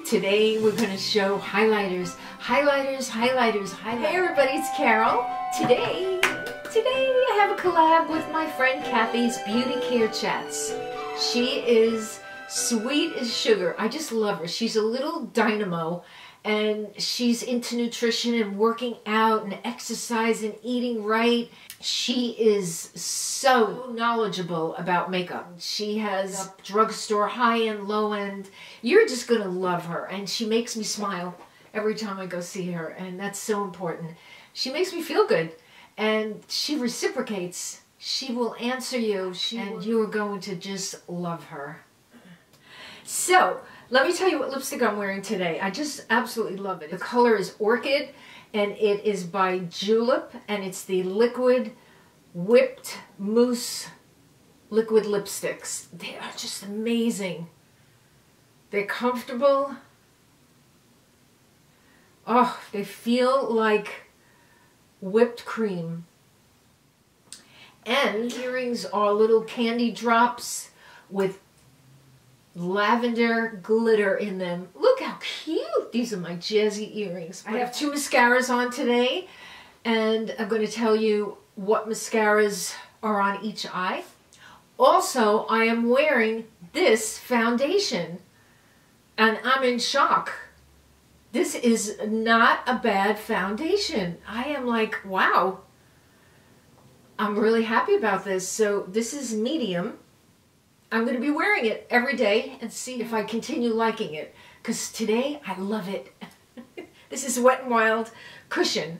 Today we're going to show highlighters. Hey everybody, it's Carol. Today I have a collab with my friend Kathy's Beauty Care Chats. She is sweet as sugar. I just love her. She's a little dynamo and she's into nutrition and working out and exercise and eating right. She is so knowledgeable about makeup. She has drugstore high-end, low-end. You're just going to love her. And she makes me smile every time I go see her. And that's so important. She makes me feel good. And she reciprocates. She will answer you. And you are going to just love her. So, let me tell you what lipstick I'm wearing today. I just absolutely love it. The color is Orchid. And it is by Julep, and it's the liquid whipped mousse liquid lipsticks. They are just amazing. They're comfortable. Oh, they feel like whipped cream. And earrings are little candy drops with lavender glitter in them. Look how cute. These are my jazzy earrings. I have two mascaras on today, and I'm going to tell you what mascaras are on each eye. Also, I am wearing this foundation, and I'm in shock. This is not a bad foundation. I am like, wow. I'm really happy about this. So this is medium. I'm going to be wearing it every day and see if I continue liking it. Because today, I love it. This is Wet n Wild Cushion.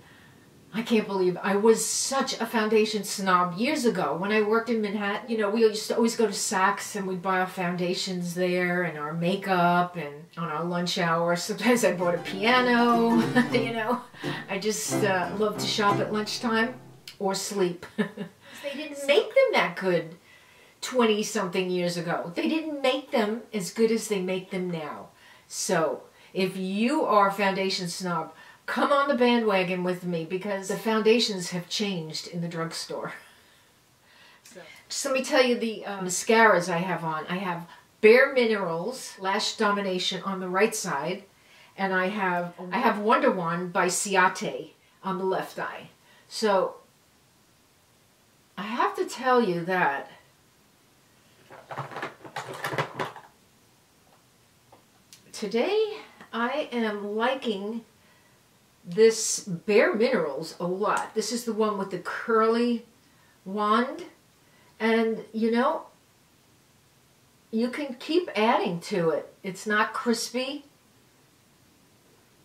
I can't believe I was such a foundation snob years ago when I worked in Manhattan. You know, we used to always go to Saks and we'd buy our foundations there and our makeup and on our lunch hour. Sometimes I bought a piano, you know. I just love to shop at lunchtime or sleep. They didn't make them that good 20-something years ago. They didn't make them as good as they make them now. So, if you are a foundation snob, come on the bandwagon with me because the foundations have changed in the drugstore. So let me tell you the mascaras I have on. I have Bare Minerals Lash Domination on the right side, and I have Wonder One by Ciate on the left eye. So, I have to tell you that today I am liking this Bare Minerals a lot. This is the one with the curly wand, and you know, you can keep adding to it. It's not crispy.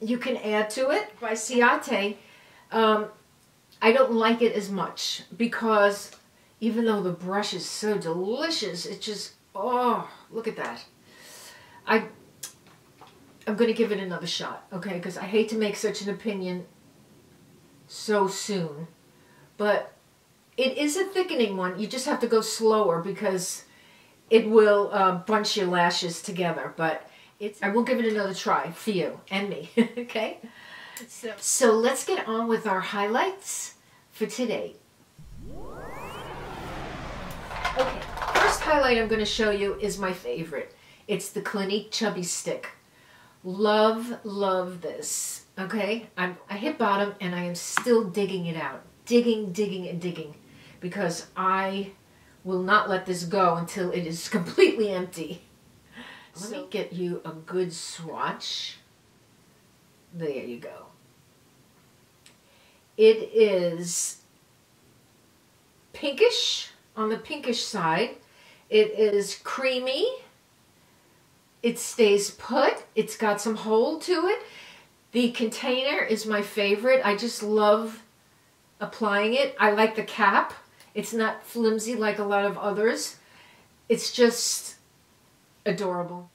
You can add to it. By Ciate, I don't like it as much because even though the brush is so delicious, it just, oh, look at that. I'm going to give it another shot, okay? Because I hate to make such an opinion so soon. But it is a thickening one. You just have to go slower because it will bunch your lashes together. But I will give it another try for you and me, okay? So let's get on with our highlights for today. Okay, first highlight I'm going to show you is my favorite. It's the Clinique Chubby Stick. Love, love this. Okay, I hit bottom and I am still digging it out. Digging, digging, and digging. Because I will not let this go until it is completely empty. Let me get you a good swatch. There you go. It is pinkish, on the pinkish side. It is creamy. It stays put. It's got some hold to it. The container is my favorite. I just love applying it. I like the cap. It's not flimsy like a lot of others. It's just adorable.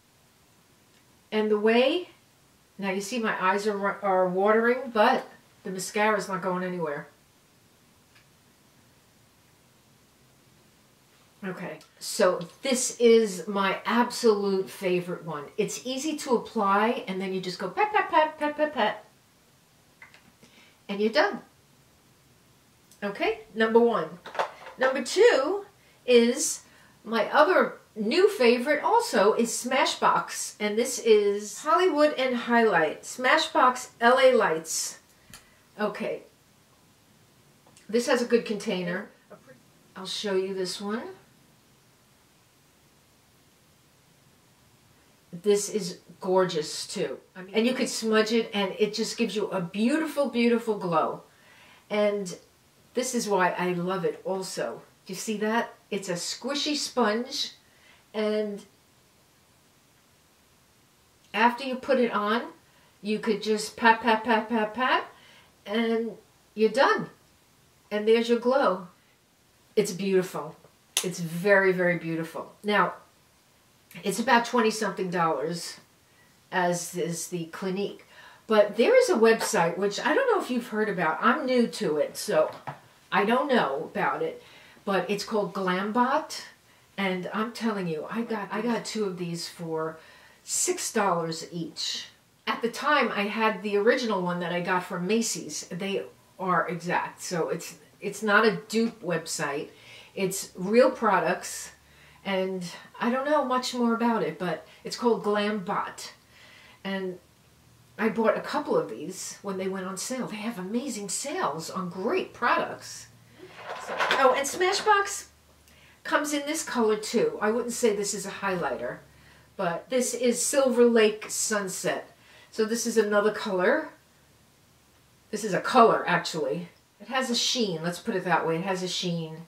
And the way, now you see my eyes are watering, but the mascara is not going anywhere. Okay, so this is my absolute favorite one. It's easy to apply, and then you just go pat, pat, pat, pat, pat, pat, and you're done. Okay, number one. Number two is my other new favorite also is Smashbox, and this is Hollywood and Highlight. Smashbox LA Lights. Okay. This has a good container. I'll show you this one. This is gorgeous too. And you could smudge it and it just gives you a beautiful, beautiful glow. And this is why I love it also. Do you see that? It's a squishy sponge, and after you put it on, you could just pat, pat, pat, pat, pat, and you're done. And there's your glow. It's beautiful. It's very, very beautiful. Now, it's about $20-something, as is the Clinique. But there is a website, which I don't know if you've heard about. I'm new to it, so I don't know about it. But it's called GLAMBOT. And I'm telling you, I got 2 of these for $6 each. At the time, I had the original one that I got from Macy's. They are exact. So it's not a dupe website. It's real products. And I don't know much more about it, but it's called GLAMBOT. And I bought a couple of these when they went on sale. They have amazing sales on great products. Oh, and Smashbox comes in this color too. I wouldn't say this is a highlighter, but this is Silver Lake Sunset. So this is another color. This is a color, actually. It has a sheen, let's put it that way. It has a sheen.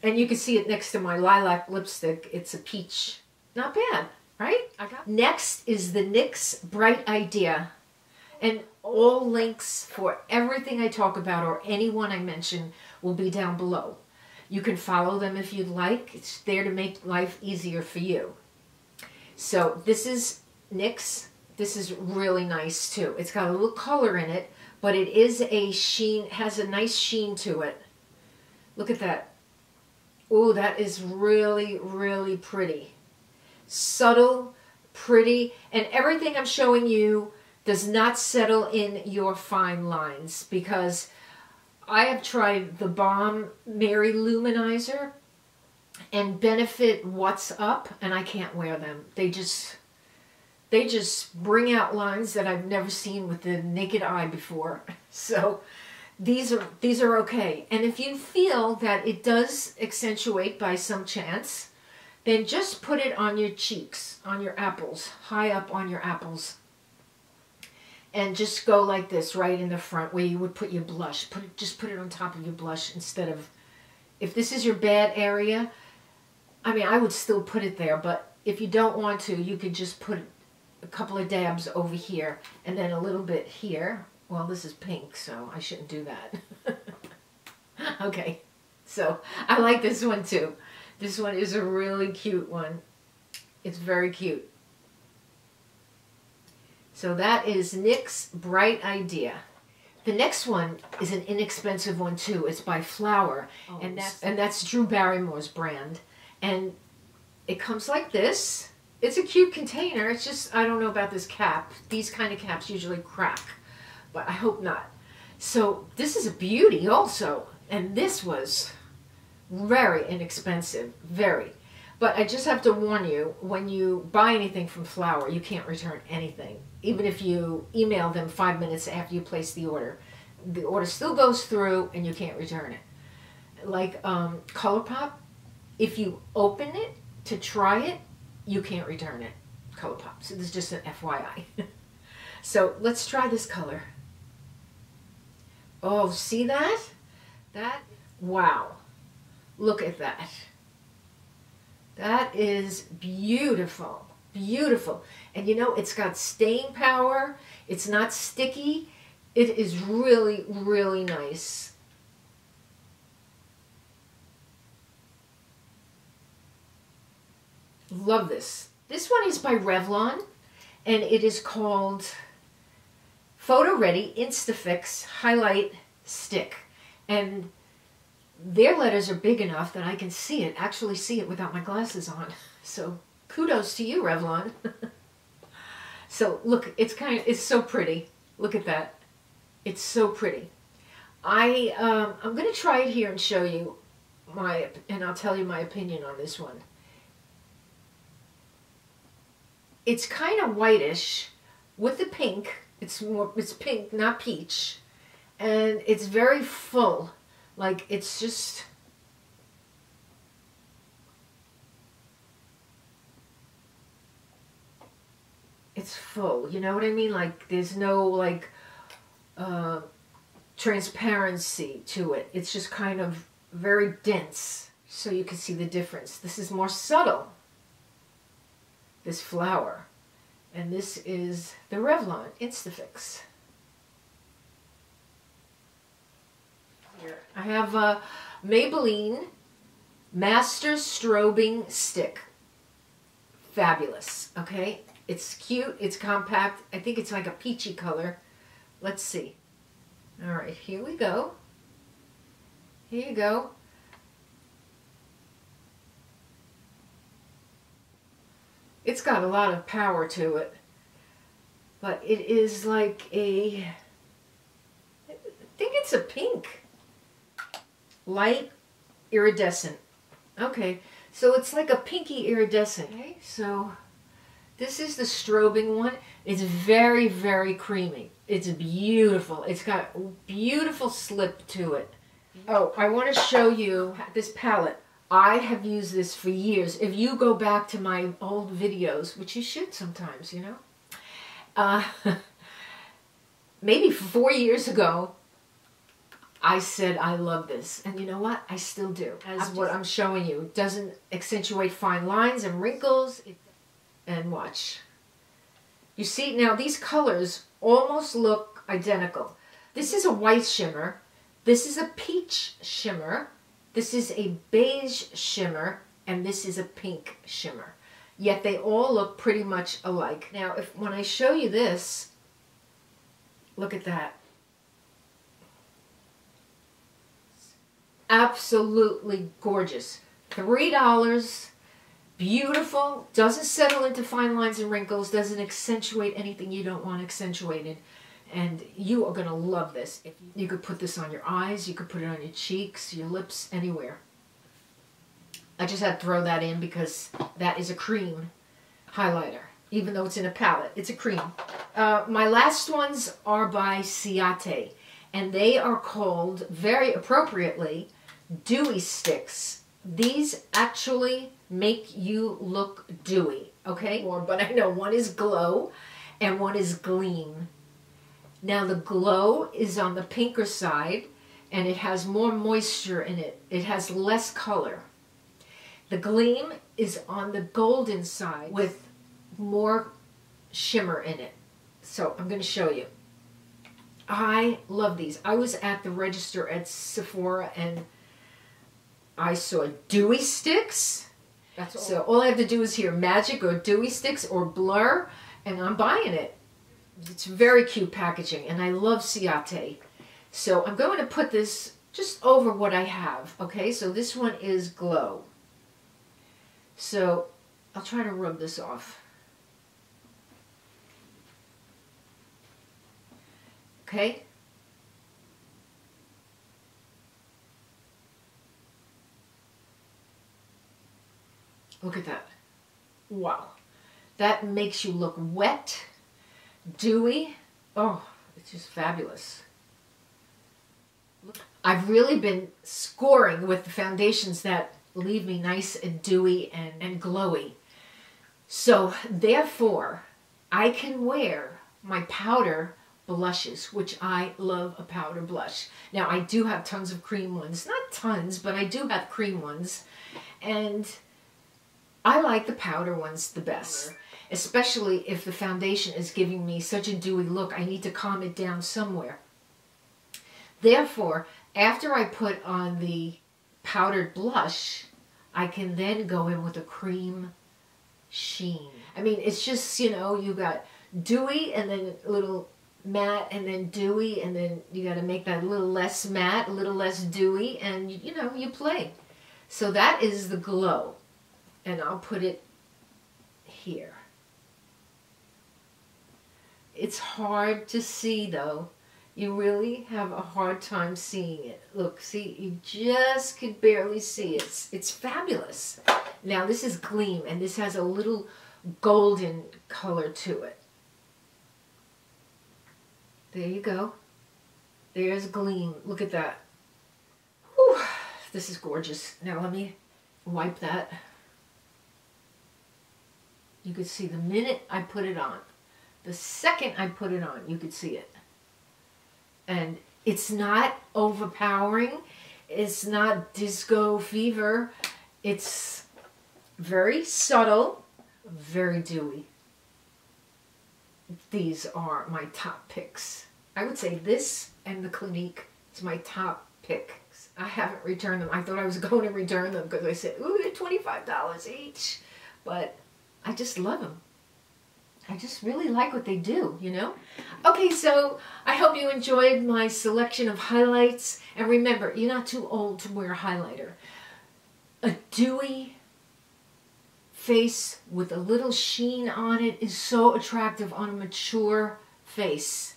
And you can see it next to my lilac lipstick. It's a peach. Not bad, right? Next is the NYX Bright Idea. And all links for everything I talk about or anyone I mention will be down below. You can follow them if you'd like. It's there to make life easier for you. So this is NYX. This is really nice too. It's got a little color in it, but it is a sheen, has a nice sheen to it. Look at that. Oh, that is really, really pretty. Subtle, pretty, and everything I'm showing you does not settle in your fine lines, because I have tried the Balm Mary Luminizer and Benefit What's Up, and I can't wear them. They just bring out lines that I've never seen with the naked eye before. So these are okay. And if you feel that it does accentuate by some chance, then just put it on your cheeks, on your apples, high up on your apples. And just go like this, right in the front where you would put your blush. Just put it on top of your blush instead of, if this is your bad area, I mean, I would still put it there, but if you don't want to, you could just put a couple of dabs over here and then a little bit here. Well, this is pink, so I shouldn't do that. Okay, so I like this one too. This one is a really cute one. It's very cute. So that is NYX Bright Idea. The next one is an inexpensive one too. It's by Flower, and that's Drew Barrymore's brand. And it comes like this. It's a cute container. It's just, I don't know about this cap. These kind of caps usually crack, but I hope not. So this is a beauty also, and this was very inexpensive, very. But I just have to warn you, when you buy anything from Flower, you can't return anything. Even if you email them 5 minutes after you place the order still goes through and you can't return it. Like ColourPop, if you open it to try it, you can't return it. ColourPop. So this is just an FYI. So let's try this color. Oh, see that? Wow. Look at that. That is beautiful. Beautiful. And you know, it's got staying power. It's not sticky. It is really, really nice. Love this. This one is by Revlon, and it is called Photo Ready INSTAFIX Highlight Stick. And their letters are big enough that I can see it, actually see it without my glasses on. So kudos to you, Revlon. So look, it's so pretty. Look at that. It's so pretty. I'm going to try it here and show you I'll tell you my opinion on this one. It's kind of whitish with the pink. It's pink, not peach. And it's very full. Like, it's just... It's full, you know what I mean? Like, there's no, like, transparency to it. It's just kind of very dense, so you can see the difference. This is more subtle, this flower. And this is the Revlon INSTAFIX. Here I have a Maybelline Master Strobing Stick. Fabulous, okay? It's cute, it's compact. I think it's like a peachy color. Let's see. All right, here we go. Here you go. It's got a lot of power to it, but it is like I think it's a pink. Light iridescent. Okay, so it's like a pinky iridescent. Okay, so this is the strobing one. It's very, very creamy. It's beautiful. It's got a beautiful slip to it. Oh, I want to show you this palette. I have used this for years. If you go back to my old videos, which you should sometimes, you know, maybe 4 years ago, I said I love this. And you know what? I still do. As what I'm showing you. It doesn't accentuate fine lines and wrinkles. And watch. You see, now these colors almost look identical. This is a white shimmer. This is a peach shimmer. This is a beige shimmer. And this is a pink shimmer. Yet they all look pretty much alike. Now, when I show you this, look at that. Absolutely gorgeous. $3. Beautiful. Doesn't settle into fine lines and wrinkles. Doesn't accentuate anything you don't want accentuated. And you are going to love this. You could put this on your eyes. You could put it on your cheeks, your lips, anywhere. I just had to throw that in because that is a cream highlighter. Even though it's in a palette, it's a cream. My last ones are by Ciate. And they are called, very appropriately, Dewy Sticks. These actually make you look dewy, okay? But I know one is glow and one is gleam. Now the glow is on the pinker side and it has more moisture in it. It has less color. The gleam is on the golden side with more shimmer in it. So I'm going to show you. I love these. I was at the register at Sephora and I saw Dewy Sticks. That's all. So all I have to do is hear Magic or Dewy Sticks or Blur and I'm buying it. It's very cute packaging and I love Ciate. So I'm going to put this just over what I have. Okay, so this one is Glow. So I'll try to rub this off. Okay. Look at that. Wow. That makes you look wet, dewy. Oh, it's just fabulous. I've really been scoring with the foundations that leave me nice and dewy and glowy. So therefore, I can wear my powder blushes, which I love a powder blush. Now I do have tons of cream ones. Not tons, but I do have cream ones. And I like the powder ones the best. Especially if the foundation is giving me such a dewy look, I need to calm it down somewhere. Therefore, after I put on the powdered blush, I can then go in with a cream sheen. I mean, it's just, you know, you got dewy and then a little matte and then dewy and then you got to make that a little less matte, a little less dewy, and, you know, you play. So that is the Glow. And I'll put it here. It's hard to see, though. You really have a hard time seeing it. Look, see, you just could barely see it. It's fabulous. Now this is Gleam, and this has a little golden color to it. There you go. There's Gleam. Look at that. Whew. This is gorgeous. Now let me wipe that. You could see the minute I put it on. The second I put it on, you could see it. And it's not overpowering. It's not disco fever. It's very subtle, very dewy. These are my top picks. I would say this and the Clinique is my top picks. I haven't returned them. I thought I was going to return them because I said, ooh, they're $25 each. But I just love them. I just really like what they do, you know? Okay, so I hope you enjoyed my selection of highlights. And remember, you're not too old to wear highlighter. A dewy face with a little sheen on it is so attractive on a mature face.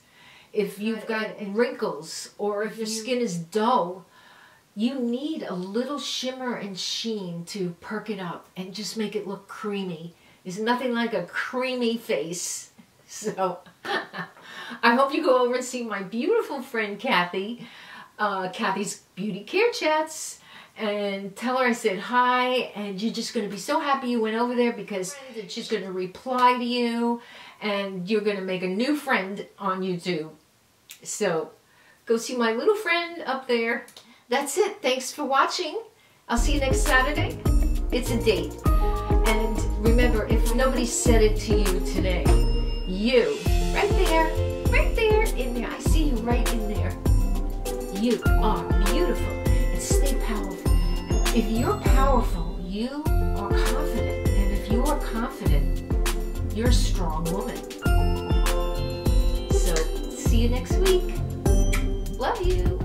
If you've got wrinkles or if your skin is dull, you need a little shimmer and sheen to perk it up and just make it look creamy. There's nothing like a creamy face. So I hope you go over and see my beautiful friend Kathy, Kathy's Beauty Care Chats, and tell her I said hi, and you're just going to be so happy you went over there because she's going to reply to you and you're going to make a new friend on YouTube. So go see my little friend up there. That's it. Thanks for watching. I'll see you next Saturday. It's a date. And remember, if nobody said it to you today, you, right there, in there, I see you right in there. You are beautiful and stay powerful. If you're powerful, you are confident. And if you are confident, you're a strong woman. So, see you next week. Love you.